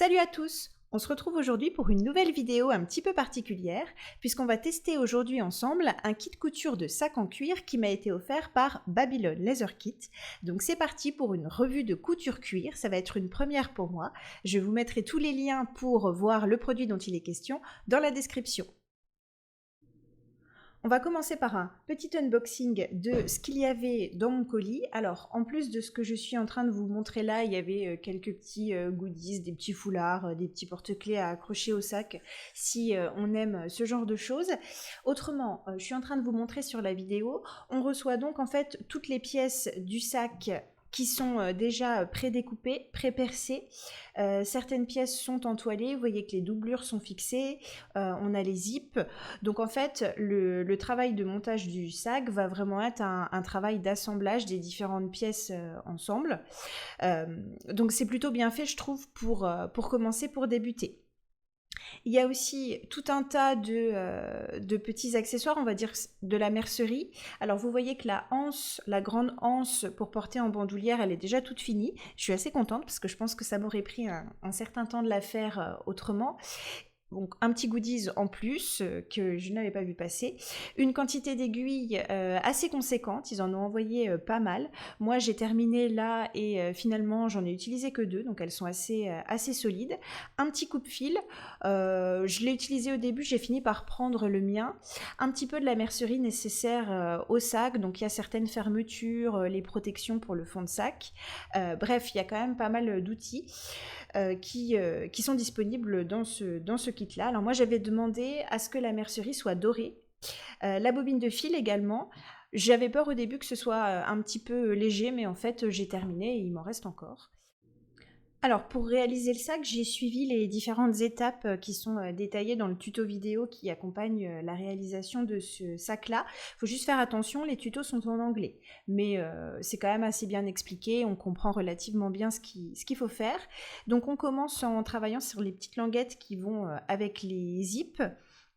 Salut à tous! On se retrouve aujourd'hui pour une nouvelle vidéo un petit peu particulière, puisqu'on va tester aujourd'hui ensemble un kit couture de sac en cuir qui m'a été offert par Babylon Leather Kit. Donc c'est parti pour une revue de couture cuir, ça va être une première pour moi. Je vous mettrai tous les liens pour voir le produit dont il est question dans la description. On va commencer par un petit unboxing de ce qu'il y avait dans mon colis. Alors, en plus de ce que je suis en train de vous montrer là, il y avait quelques petits goodies, des petits foulards, des petits porte-clés à accrocher au sac si on aime ce genre de choses. Autrement, je suis en train de vous montrer sur la vidéo, on reçoit donc en fait toutes les pièces du sac qui sont déjà pré-découpées, pré-percées. Certaines pièces sont entoilées, vous voyez que les doublures sont fixées, on a les zips. Donc en fait, le travail de montage du sac va vraiment être un travail d'assemblage des différentes pièces ensemble. Donc c'est plutôt bien fait, je trouve, pour commencer, pour débuter. Il y a aussi tout un tas de petits accessoires, on va dire de la mercerie. Alors vous voyez que la grande anse pour porter en bandoulière, elle est déjà toute finie. Je suis assez contente parce que je pense que ça m'aurait pris un certain temps de la faire autrement. Donc un petit goodies en plus que je n'avais pas vu passer. Une quantité d'aiguilles assez conséquente, ils en ont envoyé pas mal. Moi j'ai terminé là et finalement j'en ai utilisé que 2, donc elles sont assez solides. Un petit coupe-fil, je l'ai utilisé au début, j'ai fini par prendre le mien. Un petit peu de la mercerie nécessaire au sac, donc il y a certaines fermetures, les protections pour le fond de sac. Bref, il y a quand même pas mal d'outils qui sont disponibles dans ce kit-là. Alors moi, j'avais demandé à ce que la mercerie soit dorée. La bobine de fil également. J'avais peur au début que ce soit un petit peu léger, mais en fait, j'ai terminé et il m'en reste encore. Alors pour réaliser le sac, j'ai suivi les différentes étapes qui sont détaillées dans le tuto vidéo qui accompagne la réalisation de ce sac-là. Il faut juste faire attention, les tutos sont en anglais, mais c'est quand même assez bien expliqué, on comprend relativement bien ce qu'il faut faire. Donc on commence en travaillant sur les petites languettes qui vont avec les zips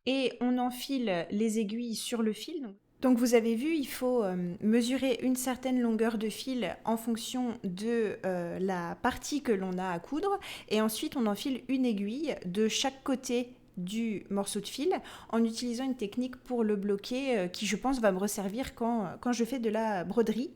et on enfile les aiguilles sur le fil. Donc vous avez vu, il faut mesurer une certaine longueur de fil en fonction de la partie que l'on a à coudre et ensuite on enfile une aiguille de chaque côté du morceau de fil en utilisant une technique pour le bloquer qui je pense va me resservir quand je fais de la broderie.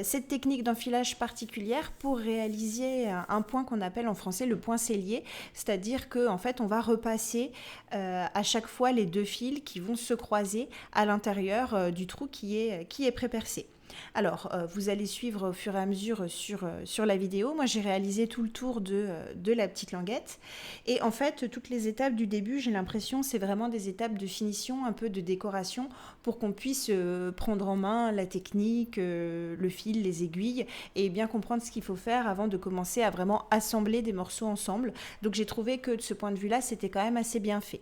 Cette technique d'enfilage particulière pour réaliser un point qu'on appelle en français le point sellier, c'est-à-dire qu'en fait on va repasser à chaque fois les 2 fils qui vont se croiser à l'intérieur du trou qui est pré-percé. Alors, vous allez suivre au fur et à mesure sur la vidéo. Moi, j'ai réalisé tout le tour de la petite languette. Et en fait, toutes les étapes du début, j'ai l'impression, c'est vraiment des étapes de finition, un peu de décoration, pour qu'on puisse prendre en main la technique, le fil, les aiguilles, et bien comprendre ce qu'il faut faire avant de commencer à vraiment assembler des morceaux ensemble. Donc, j'ai trouvé que de ce point de vue-là, c'était quand même assez bien fait.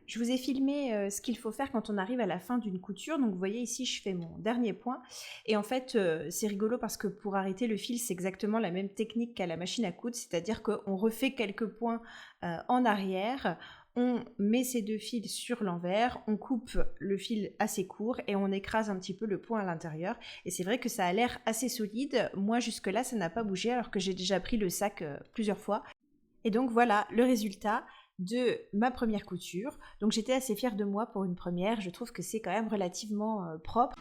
Je vous ai filmé ce qu'il faut faire quand on arrive à la fin d'une couture. Donc vous voyez ici, je fais mon dernier point. Et en fait, c'est rigolo parce que pour arrêter le fil, c'est exactement la même technique qu'à la machine à coudre. C'est-à-dire qu'on refait quelques points en arrière. On met ces 2 fils sur l'envers, on coupe le fil assez court et on écrase un petit peu le point à l'intérieur. Et c'est vrai que ça a l'air assez solide. Moi, jusque-là, ça n'a pas bougé alors que j'ai déjà pris le sac plusieurs fois. Et donc voilà le résultat de ma première couture. Donc j'étais assez fière de moi pour une première, je trouve que c'est quand même relativement propre.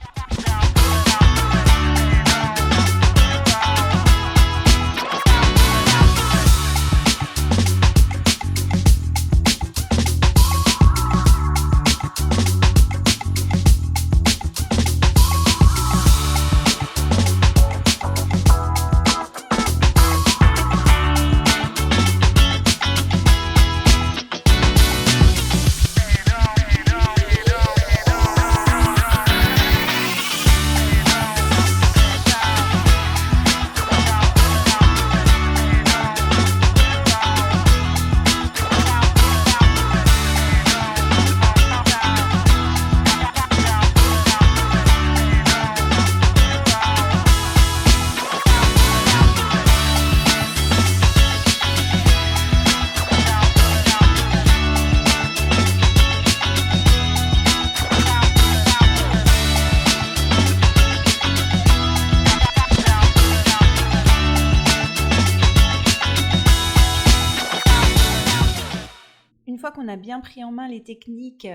Une fois qu'on a bien pris en main les techniques,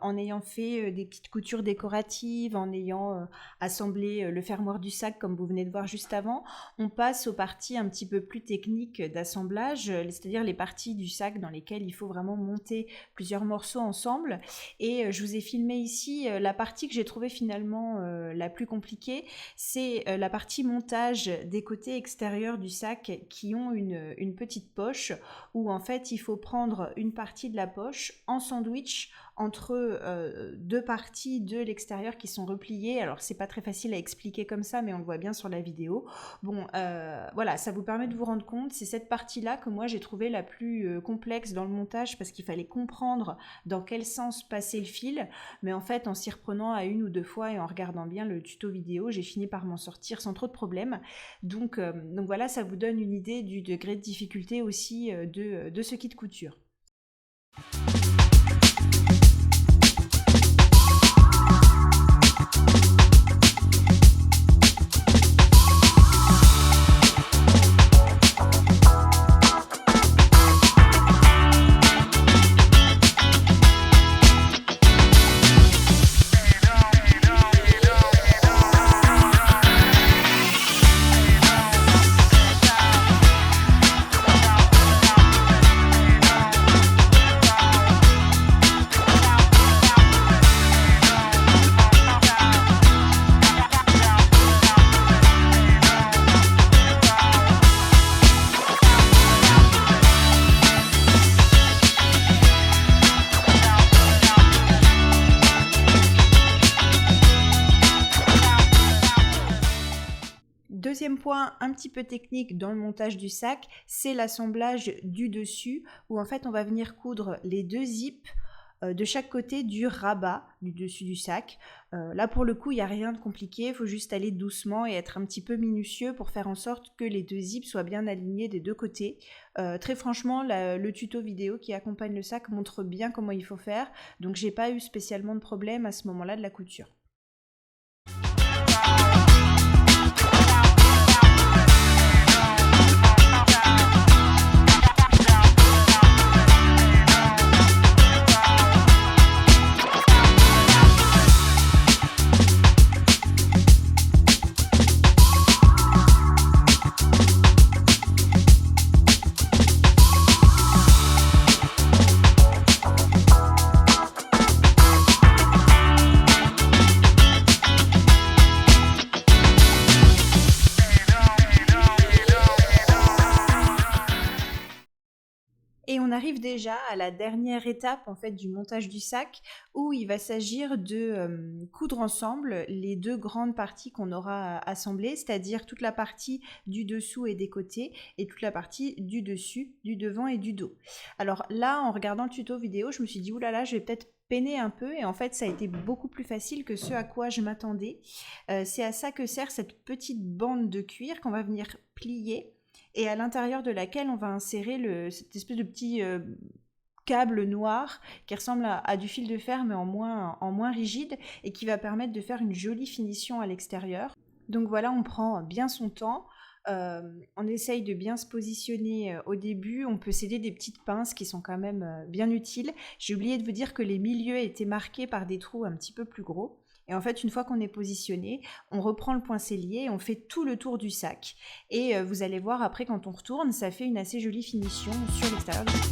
en ayant fait des petites coutures décoratives, en ayant assemblé le fermoir du sac comme vous venez de voir juste avant, on passe aux parties un petit peu plus techniques d'assemblage, c'est-à-dire les parties du sac dans lesquelles il faut vraiment monter plusieurs morceaux ensemble. Et je vous ai filmé ici la partie que j'ai trouvée finalement la plus compliquée, c'est la partie montage des côtés extérieurs du sac qui ont une petite poche où en fait il faut prendre une partie de la poche en sandwich entre deux parties de l'extérieur qui sont repliées. Alors c'est pas très facile à expliquer comme ça, mais on le voit bien sur la vidéo. Bon, voilà, ça vous permet de vous rendre compte, c'est cette partie-là que moi j'ai trouvé la plus complexe dans le montage parce qu'il fallait comprendre dans quel sens passer le fil, mais en fait en s'y reprenant à une ou deux fois et en regardant bien le tuto vidéo, j'ai fini par m'en sortir sans trop de problèmes. Donc voilà, ça vous donne une idée du degré de difficulté aussi de ce kit couture. Deuxième point un petit peu technique dans le montage du sac, c'est l'assemblage du dessus où en fait on va venir coudre les deux zips de chaque côté du rabat du dessus du sac. Là pour le coup il n'y a rien de compliqué, il faut juste aller doucement et être un petit peu minutieux pour faire en sorte que les deux zips soient bien alignés des deux côtés. Très franchement le tuto vidéo qui accompagne le sac montre bien comment il faut faire, donc j'ai pas eu spécialement de problème à ce moment-là de la couture. Et on arrive déjà à la dernière étape en fait du montage du sac où il va s'agir de coudre ensemble les deux grandes parties qu'on aura assemblées, c'est-à-dire toute la partie du dessous et des côtés et toute la partie du dessus, du devant et du dos. Alors là, en regardant le tuto vidéo, je me suis dit oulala, je vais peut-être peiner un peu et en fait ça a été beaucoup plus facile que ce à quoi je m'attendais. C'est à ça que sert cette petite bande de cuir qu'on va venir plier et à l'intérieur de laquelle on va insérer cette espèce de petit câble noir qui ressemble à du fil de fer mais en moins rigide et qui va permettre de faire une jolie finition à l'extérieur. Donc voilà, on prend bien son temps. On essaye de bien se positionner au début, on peut s'aider des petites pinces qui sont quand même bien utiles. J'ai oublié de vous dire que les milieux étaient marqués par des trous un petit peu plus gros. Et en fait, une fois qu'on est positionné, on reprend le point sellier et on fait tout le tour du sac. Et vous allez voir après quand on retourne, ça fait une assez jolie finition sur l'extérieur du sac.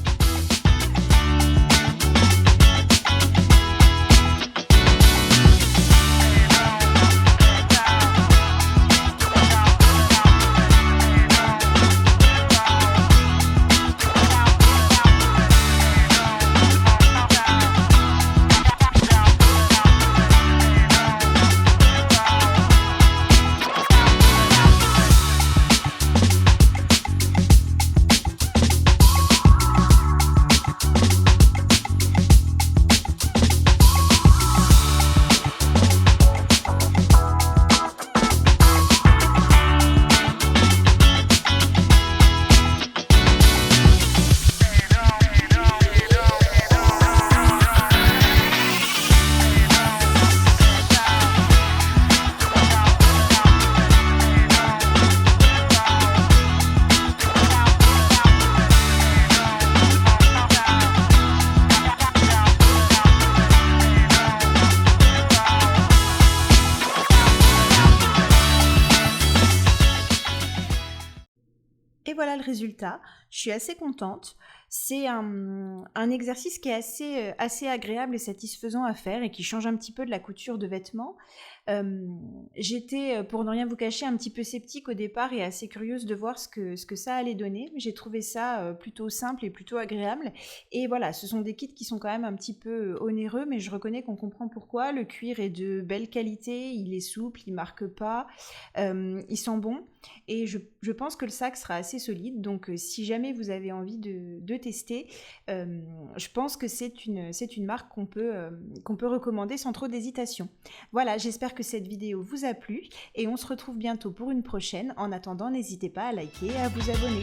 Et voilà le résultat, je suis assez contente. C'est un exercice qui est assez agréable et satisfaisant à faire et qui change un petit peu de la couture de vêtements. J'étais, pour ne rien vous cacher, un petit peu sceptique au départ et assez curieuse de voir ce que ça allait donner. J'ai trouvé ça plutôt simple et plutôt agréable. Et voilà, ce sont des kits qui sont quand même un petit peu onéreux, mais je reconnais qu'on comprend pourquoi. Le cuir est de belle qualité, il est souple, il marque pas, il sent bon. Et je pense que le sac sera assez solide, donc si jamais vous avez envie de tester, je pense que c'est une marque qu'on peut recommander sans trop d'hésitation. Voilà, j'espère que cette vidéo vous a plu et on se retrouve bientôt pour une prochaine. En attendant, n'hésitez pas à liker et à vous abonner.